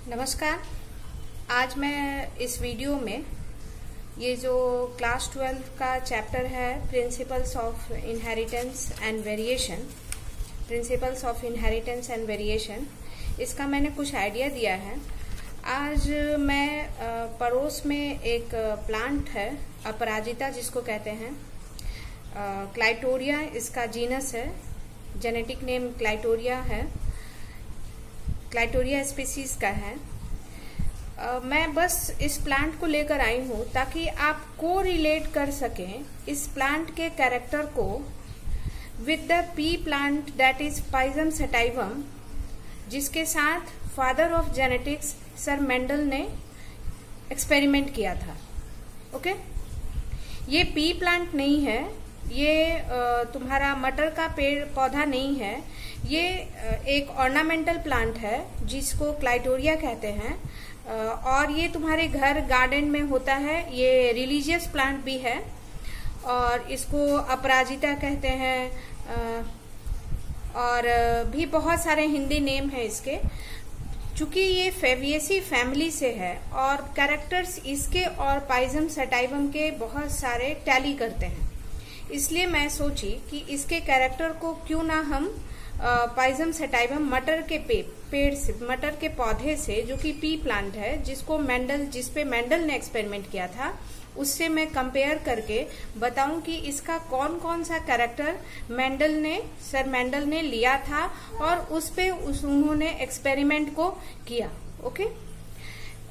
नमस्कार। आज मैं इस वीडियो में ये जो क्लास 12 का चैप्टर है principles of inheritance and variation, इसका मैंने कुछ आइडिया दिया है। आज मैं पड़ोस में एक प्लांट है अपराजिता जिसको कहते हैं, क्लाइटोरिया इसका जीनस है, जेनेटिक नेम क्लाइटोरिया है, क्लाइटोरिया स्पीसीज का है। मैं बस इस प्लांट को लेकर आई हूँ ताकि आप को रिलेट कर सकें इस प्लांट के कैरेक्टर को with the pea plant that is pisum sativum, जिसके साथ father of genetics sir Mendel ने एक्सपेरिमेंट किया था। ओके, ये पी प्लांट नहीं है, ये तुम्हारा मटर का पेड़ पौधा नहीं है, ये एक ऑर्नामेंटल प्लांट है जिसको क्लाइटोरिया कहते हैं, और ये तुम्हारे घर गार्डन में होता है। ये रिलीजियस प्लांट भी है और इसको अपराजिता कहते हैं, और भी बहुत सारे हिंदी नेम है इसके। चूंकि ये फेविएसी फैमिली से है और कैरेक्टर्स इसके और पाइजम सटाइवम के बहुत सारे टैली करते हैं, इसलिए मैं सोची कि इसके कैरेक्टर को क्यों ना हम पाइजम सटाइवम मटर के पेड़ से, मटर के पौधे से, जो कि पी प्लांट है, जिसपे मेंडल ने एक्सपेरिमेंट किया था, उससे मैं कंपेयर करके बताऊं कि इसका कौन कौन सा कैरेक्टर सर मेंडल ने लिया था और उन्होंने एक्सपेरिमेंट को किया। ओके,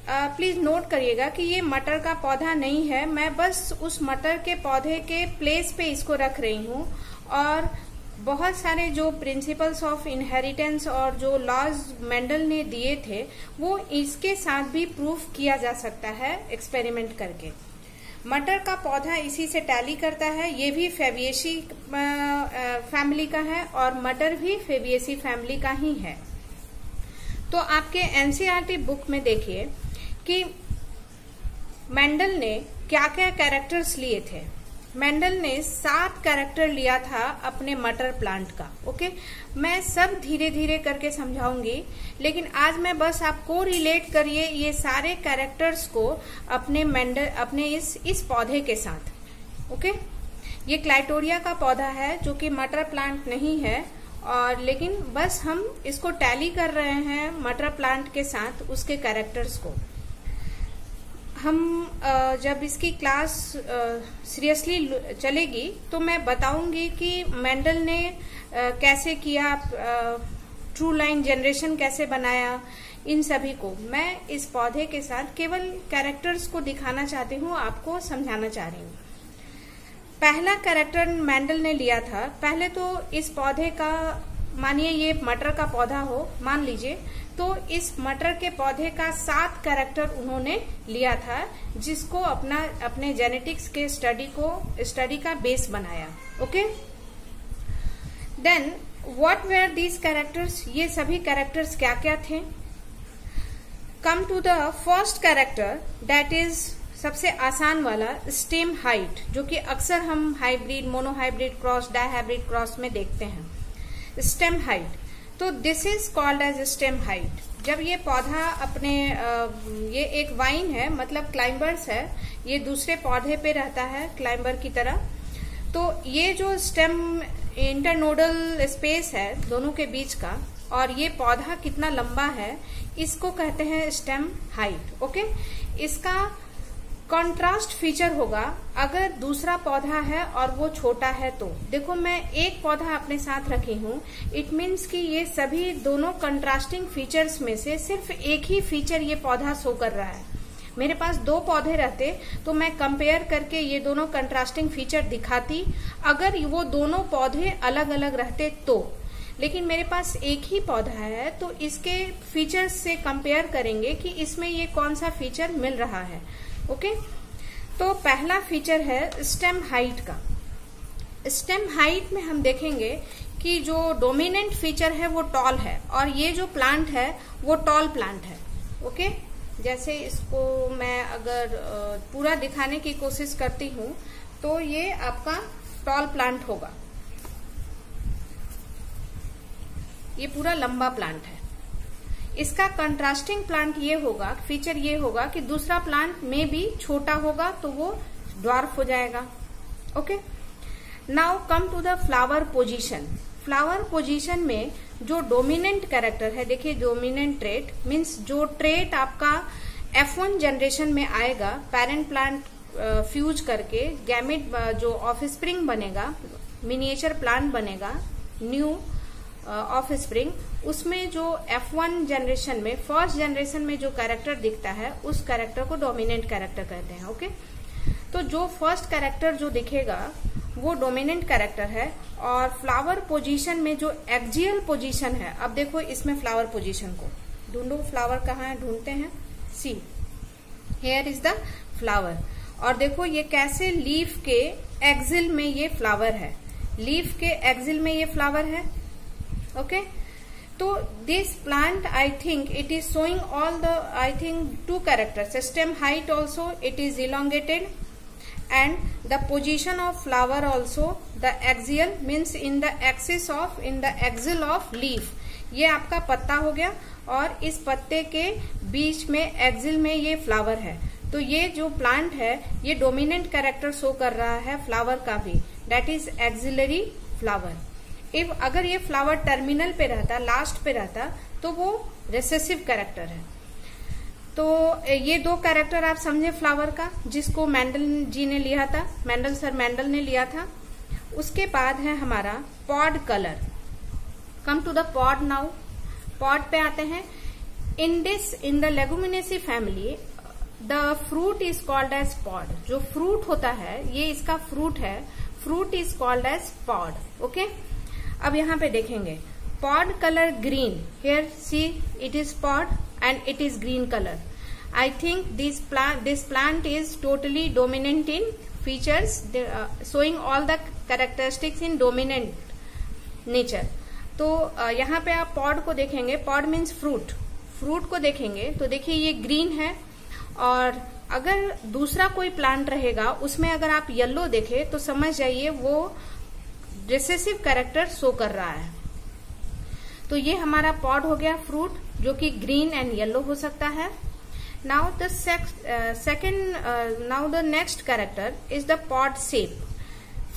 प्लीज नोट करिएगा कि ये मटर का पौधा नहीं है, मैं बस उस मटर के पौधे के प्लेस पे इसको रख रही हूँ, और बहुत सारे जो प्रिंसिपल्स ऑफ इनहेरिटेंस और जो लॉज मेंडल ने दिए थे वो इसके साथ भी प्रूफ किया जा सकता है एक्सपेरिमेंट करके। मटर का पौधा इसी से टैली करता है, ये भी फेविएसी फैमिली का है और मटर भी फेविएसी फैमिली का ही है। तो आपके एनसीईआरटी बुक में देखिए कि मेंडल ने क्या क्या कैरेक्टर्स लिए थे। मेंडल ने 7 कैरेक्टर लिया था अपने मटर प्लांट का। ओके, मैं सब धीरे धीरे करके समझाऊंगी, लेकिन आज मैं बस आपको रिलेट करिए ये सारे कैरेक्टर्स को अपने इस पौधे के साथ। ओके, ये क्लाइटोरिया का पौधा है जो कि मटर प्लांट नहीं है, और लेकिन बस हम इसको टैली कर रहे हैं मटर प्लांट के साथ उसके कैरेक्टर्स को। हम जब इसकी क्लास सीरियसली चलेगी तो मैं बताऊंगी कि मेंडल ने कैसे किया, ट्रू लाइन जनरेशन कैसे बनाया, इन सभी को मैं इस पौधे के साथ केवल कैरेक्टर्स को दिखाना चाहती हूँ, आपको समझाना चाह रही हूँ। पहला कैरेक्टर मेंडल ने लिया था, पहले तो इस पौधे का, मानिए ये मटर का पौधा हो, मान लीजिए, तो इस मटर के पौधे का 7 कैरेक्टर उन्होंने लिया था, जिसको अपने जेनेटिक्स के स्टडी का बेस बनाया। Okay, then what were these characters, ये सभी कैरेक्टर्स क्या क्या थे। Come to the first character that is सबसे आसान वाला, स्टेम हाइट, जो कि अक्सर हम hybrid, monohybrid cross, dihybrid cross में देखते हैं। स्टेम हाइट, तो this is called as stem height. जब ये पौधा ये एक वाइन है, मतलब क्लाइंबर्स है, ये दूसरे पौधे पे रहता है क्लाइंबर की तरह, तो ये जो स्टेम इंटरनोडल स्पेस है दोनों के बीच का, और ये पौधा कितना लंबा है, इसको कहते हैं स्टेम हाइट। ओके, इसका कॉन्ट्रास्ट फीचर होगा अगर दूसरा पौधा है और वो छोटा है तो। देखो, मैं एक पौधा अपने साथ रखी हूँ, इट मीन्स कि ये सभी दोनों कंट्रास्टिंग फीचर्स में से सिर्फ एक ही फीचर ये पौधा शो कर रहा है। मेरे पास 2 पौधे रहते तो मैं कंपेयर करके ये दोनों कंट्रास्टिंग फीचर दिखाती, अगर वो दोनों पौधे अलग अलग रहते तो। लेकिन मेरे पास एक ही पौधा है, तो इसके फीचर्स से कंपेयर करेंगे कि इसमें ये कौन सा फीचर मिल रहा है। ओके, तो पहला फीचर है स्टेम हाइट का। स्टेम हाइट में हम देखेंगे कि जो डोमिनेंट फीचर है वो टॉल है, और ये जो प्लांट है वो टॉल प्लांट है। ओके, जैसे इसको मैं अगर पूरा दिखाने की कोशिश करती हूँ तो ये आपका टॉल प्लांट होगा, ये पूरा लंबा प्लांट है। इसका कंट्रास्टिंग प्लांट ये होगा, फीचर ये होगा कि दूसरा प्लांट में भी छोटा होगा तो वो ड्वार्फ हो जाएगा। Okay, now come to the flower position. Flower position में जो डोमिनेंट कैरेक्टर है, देखिए डोमिनेंट ट्रेट मीन्स जो ट्रेट आपका F1 जनरेशन में आएगा, पेरेंट प्लांट फ्यूज करके गैमेट जो ऑफस्प्रिंग बनेगा, मिनिएचर प्लांट बनेगा, न्यू ऑफस्प्रिंग, उसमें जो F1 जनरेशन में, फर्स्ट जनरेशन में जो कैरेक्टर दिखता है उस कैरेक्टर को डोमिनेंट कैरेक्टर कहते हैं। ओके, तो जो फर्स्ट कैरेक्टर जो दिखेगा वो डोमिनेंट कैरेक्टर है। और फ्लावर पोजीशन में जो एक्सियल पोजीशन है, अब देखो इसमें फ्लावर पोजीशन को ढूंढो, फ्लावर कहाँ है, ढूंढते हैं, see here is the flower. और देखो ये कैसे लीफ के एक्सिल में ये फ्लावर है, लीफ के एक्सिल में ये फ्लावर है। ओके, तो this plant I think it is showing all the, I think 2 characters, stem height also it is elongated and the position of flower also the axial means in the axis of, in the axil of leaf। ये आपका पत्ता हो गया और इस पत्ते के बीच में एक्सिल में ये फ्लावर है। तो ये जो प्लांट है ये डोमिनेंट कैरेक्टर शो कर रहा है फ्लावर का भी, that is axillary flower. If अगर ये फ्लावर टर्मिनल पे रहता, लास्ट पे रहता, तो वो रिसेसिव कैरेक्टर है। तो ये 2 कैरेक्टर आप समझे फ्लावर का, जिसको मेंडल जी ने लिया था, मेंडल ने लिया था। उसके बाद है हमारा pod colour. Come to the pod now, pod पे आते हैं। In the Leguminosae family the fruit is called as pod. जो फ्रूट होता है ये इसका फ्रूट है, fruit is called as pod. Okay, अब यहाँ पे देखेंगे pod color green, here see it is pod and it is green color। I think this plant is totally dominant in features, showing all the characteristics in dominant nature। तो यहाँ पे आप pod को देखेंगे, pod means fruit, fruit को देखेंगे तो देखिए ये green है। और अगर दूसरा कोई प्लांट रहेगा उसमें अगर आप येलो देखें तो समझ जाइए वो रिसेसिव कैरेक्टर शो कर रहा है। तो ये हमारा पॉड हो गया फ्रूट, जो कि ग्रीन एंड येलो हो सकता है। Now the now the next character is the pod shape,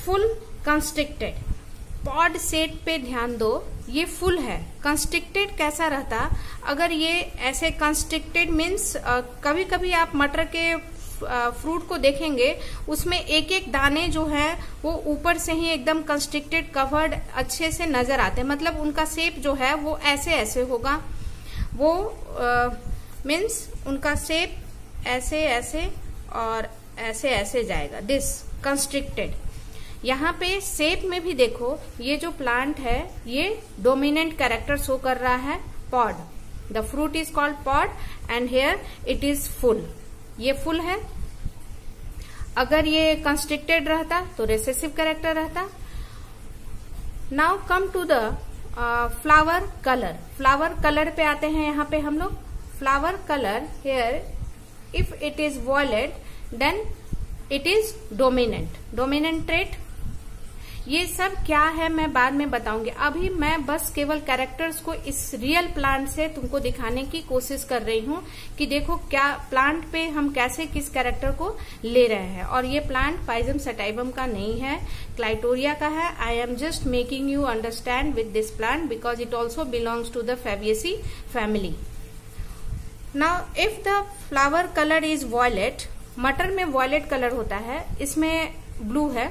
full constricted. Pod shape पे ध्यान दो, ये फुल है। कंस्ट्रिक्टेड कैसा रहता, अगर ये ऐसे कंस्ट्रिक्टेड मीन्स कभी कभी आप मटर के फ्रूट को देखेंगे उसमें एक एक दाने जो है वो ऊपर से ही एकदम कंस्ट्रिक्टेड कवर्ड अच्छे से नजर आते हैं, मतलब उनका शेप जो है वो ऐसे ऐसे होगा, वो मीन्स उनका शेप ऐसे ऐसे और ऐसे ऐसे जाएगा, दिस कंस्ट्रिक्टेड। यहाँ पे शेप में भी देखो ये जो प्लांट है ये डोमिनेंट कैरेक्टर शो कर रहा है, pod. The fruit is called pod and here it is full, ये फुल है। अगर ये कंस्ट्रिक्टेड रहता तो रिसेसिव कैरेक्टर रहता। Now come to the flower colour. Flower colour पे आते हैं यहाँ पे हम लोग। Flower colour here if it is violet then it is dominant, dominant trait. ये सब क्या है मैं बाद में बताऊंगी, अभी मैं बस केवल कैरेक्टर्स को इस रियल प्लांट से तुमको दिखाने की कोशिश कर रही हूँ कि देखो क्या प्लांट पे हम कैसे किस कैरेक्टर को ले रहे हैं। और ये प्लांट पाइजम सटाइवम का नहीं है, क्लाइटोरिया का है। I am just making you understand with this plant because it also belongs to the Fabaceae family. Now if the flower colour is violet, मटर में वॉयलेट कलर होता है, इसमें ब्लू है।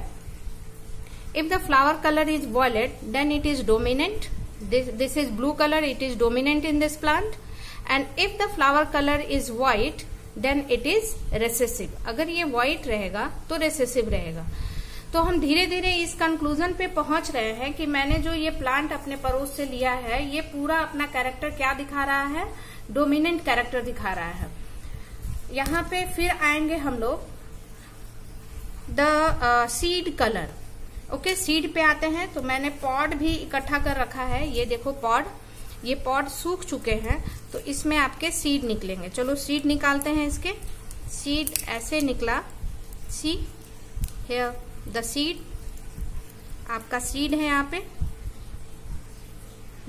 If the flower color is violet, then it is dominant. This is blue color, it is dominant in this plant. And if the flower color is white, then it is recessive. अगर ये white रहेगा तो recessive रहेगा। तो हम धीरे धीरे इस कंक्लूजन पे पहुंच रहे हैं कि मैंने जो ये प्लांट अपने पड़ोस से लिया है ये पूरा अपना कैरेक्टर क्या दिखा रहा है, डोमिनेंट कैरेक्टर दिखा रहा है। यहाँ पे फिर आएंगे हम लोग the seed colour. Okay, seed पे आते हैं। तो मैंने पॉड भी इकट्ठा कर रखा है, ये देखो पॉड, ये पॉड सूख चुके हैं तो इसमें आपके सीड निकलेंगे। चलो सीड निकालते हैं इसके। सीड ऐसे निकला, सी हियर द सीड, आपका सीड है यहाँ पे,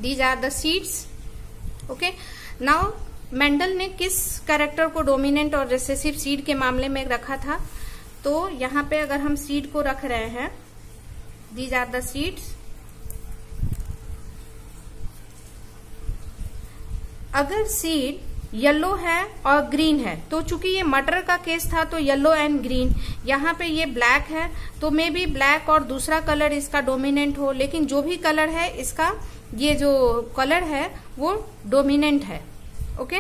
these are the seeds. Okay, now Mendel ने किस कैरेक्टर को डोमिनेंट और रिसेसिव सीड के मामले में रखा था? तो यहाँ पे अगर हम सीड को रख रहे हैं, दीज आर द सीड्स। अगर सीड येलो है और ग्रीन है, तो चूंकि ये मटर का केस था तो येलो एंड ग्रीन, यहाँ पे ये ब्लैक है तो मे बी ब्लैक और दूसरा कलर इसका डोमिनेंट हो, लेकिन जो भी कलर है इसका, ये जो कलर है वो डोमिनेंट है। Okay,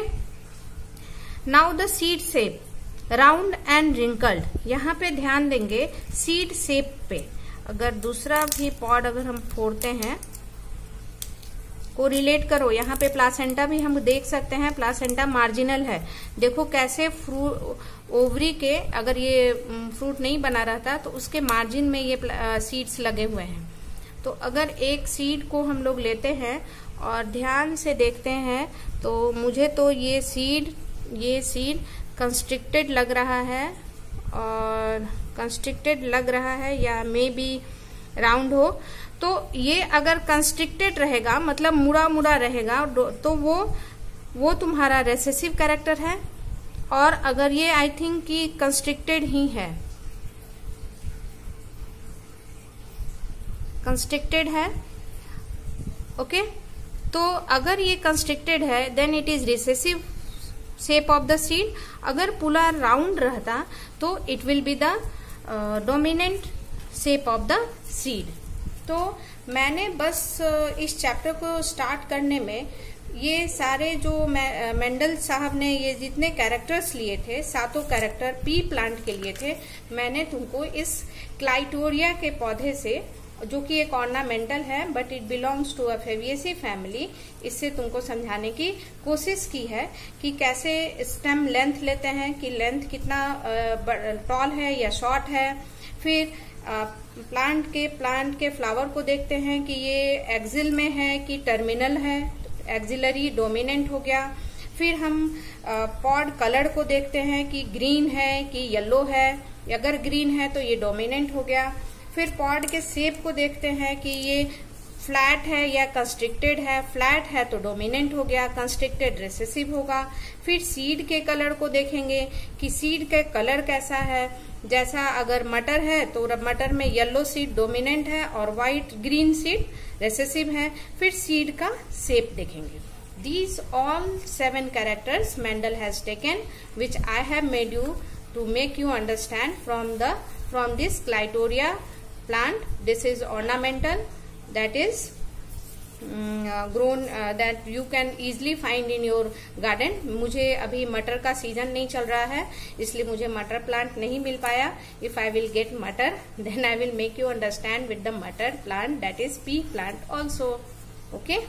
now the seed shape round and wrinkled, यहाँ पे ध्यान देंगे सीड शेप पे। अगर दूसरा भी पॉड अगर हम फोड़ते हैं, को रिलेट करो, यहाँ पे प्लासेंटा भी हम देख सकते हैं, प्लासेंटा मार्जिनल है। देखो कैसे ओवरी के अगर ये फ्रूट नहीं बना रहता तो उसके मार्जिन में ये सीड्स लगे हुए हैं। तो अगर एक सीड को हम लोग लेते हैं और ध्यान से देखते हैं तो मुझे तो ये सीड कंस्ट्रिक्टेड लग रहा है, और कंस्ट्रिक्टेड लग रहा है या मे बी राउंड हो। तो ये अगर कंस्ट्रिक्टेड रहेगा मतलब मुड़ा मुड़ा रहेगा तो वो तुम्हारा रेसेसिव कैरेक्टर है। और अगर ये आई थिंक कि कंस्ट्रिक्टेड ही है, कंस्ट्रिक्टेड है, ओके, तो अगर ये कंस्ट्रिक्टेड है then it is recessive shape of the seed. अगर पूरा राउंड रहता तो it will be the dominant shape of the seed. तो मैंने बस इस चैप्टर को स्टार्ट करने में ये सारे जो मेंडल साहब ने ये जितने कैरेक्टर्स लिए थे, 7 कैरेक्टर पी प्लांट के लिए थे, मैंने तुमको इस क्लाइटोरिया के पौधे से, जो कि एक ऑर्नामेंटल है but it belongs to a Fabaceae family, इससे तुमको समझाने की कोशिश की है कि कैसे स्टेम लेंथ लेते हैं, कि लेंथ कितना टॉल है या शॉर्ट है। फिर प्लांट के फ्लावर को देखते हैं कि ये एक्सिल में है कि टर्मिनल है, एक्सिलरी डोमिनेंट हो गया। फिर हम पॉड कलर को देखते हैं कि ग्रीन है कि येलो है, अगर ग्रीन है तो ये डोमिनेंट हो गया। फिर पॉड के शेप को देखते हैं कि ये फ्लैट है या कंस्ट्रिक्टेड है, फ्लैट है तो डोमिनेंट हो गया, कंस्ट्रिक्टेड रिसेसिव होगा। फिर सीड के कलर को देखेंगे कि सीड का कलर कैसा है, जैसा अगर मटर है तो मटर में येलो सीड डोमिनेंट है और व्हाइट ग्रीन सीड रिसेसिव है। फिर सीड का शेप देखेंगे। These all 7 characters Mendel has taken, which I have made you to make you understand from this Clitoria plant. This is ornamental, that is grown that you can easily find in your garden. मुझे अभी मटर का season नहीं चल रहा है, इसलिए मुझे मटर प्लांट नहीं मिल पाया. If I will get मटर, then I will make you understand with the मटर plant, that is pea plant also. Okay.